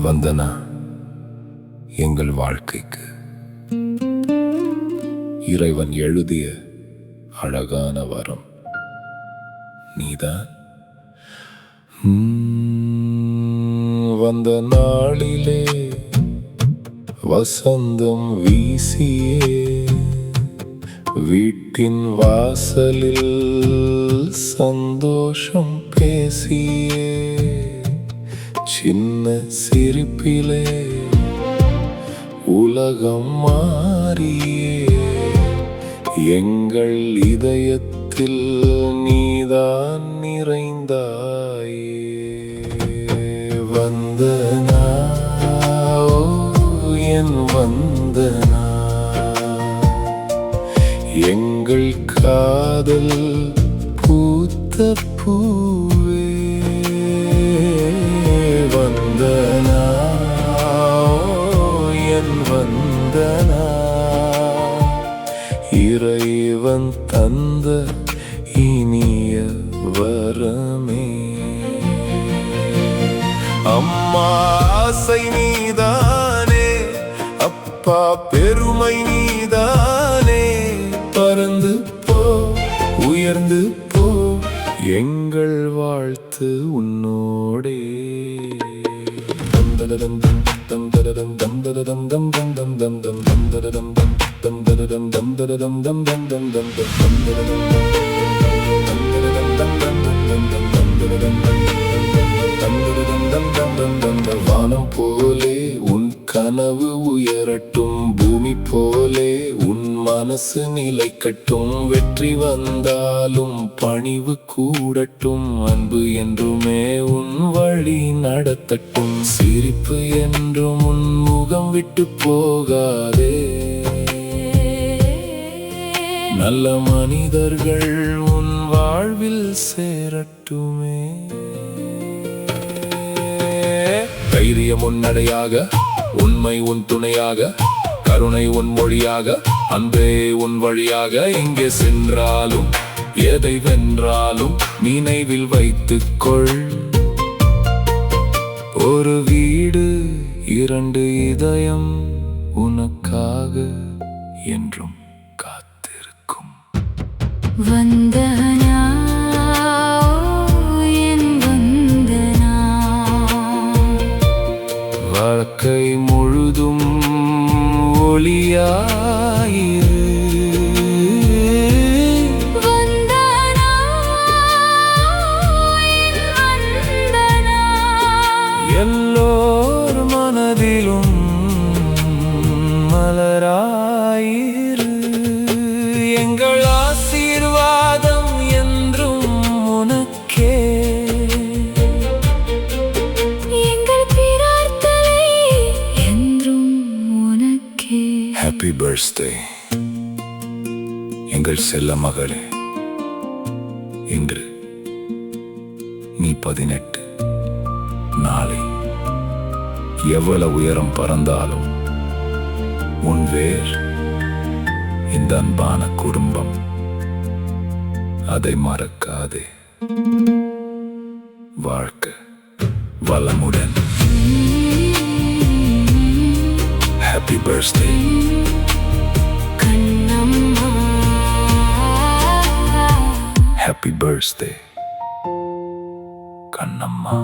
வந்தனா எங்கள் வாழ்க்கைக்கு இறைவன் எழுதிய அழகான வரம் நீதான். வந்த நாளிலே வசந்தம் வீசியே வீட்டின் வாசலில் சந்தோஷம் பேசியே சின்ன சிரிப்பிலே உலகம் மாறியே எங்கள் இதயத்தில் நீதான் நிறைந்தாயே. வந்தனா என் வந்தனா எங்கள் காதல் பூத்த பூவே. வந்தனா என் வந்தனா இறைவன் தந்த இனிய வரமே. அம்மா ஆசை நீதானே, அப்பா பெருமை நீதானே. பறந்து போ உயர்ந்து போ எங்கள் வாழ்த்து உன்னோடே. வானம் போலே உன் கனவு உயரட்டும், பூமி போலே உன் மனசு நிலைக்கட்டும். வெற்றி வந்தாலும் பணிவு கூடட்டும், அன்பு என்றுமே உன் வழி நடத்தட்டும். சிரிப்பு என்றும் உன் முகம் விட்டு போகாதே, நல்ல மனிதர்கள் உன் வாழ்வில் சேரட்டுமே. தைரியம் உன் நடையாக, உண்மை உன் துணையாக, கருணை உன் மொழியாக, அன்பே உன் வழியாக. எங்கே சென்றாலும் எதை வென்றாலும் நினைவில் வைத்துக்கொள். ஒரு வீடு இரண்டு இதயம் உனக்காக என்றும் காத்திருக்கும். வந்தனா என் வந்தனா வாழ்க்கை முழுதும் ஒளியாயிரு. வந்தனா என் வந்தனா எல்லோர் மனதிலும் மலராயிரு. எங்கள் ஆசீர்வாதம் என்றும் உனக்கே, எங்கள் பிரார்த்தனை என்றும் உனக்கே. ஹாப்பி பர்த்டே எங்கள் செல்ல மகளே. இன்று நீ 18. நாளை எவ்வளவு உயரம் பறந்தாலும் உன் வேர் இந்த அன்பான குடும்பம், அதை மறக்காதே. வாழ்க வளமுடன். Happy birthday Kannamma. Happy birthday Kannamma.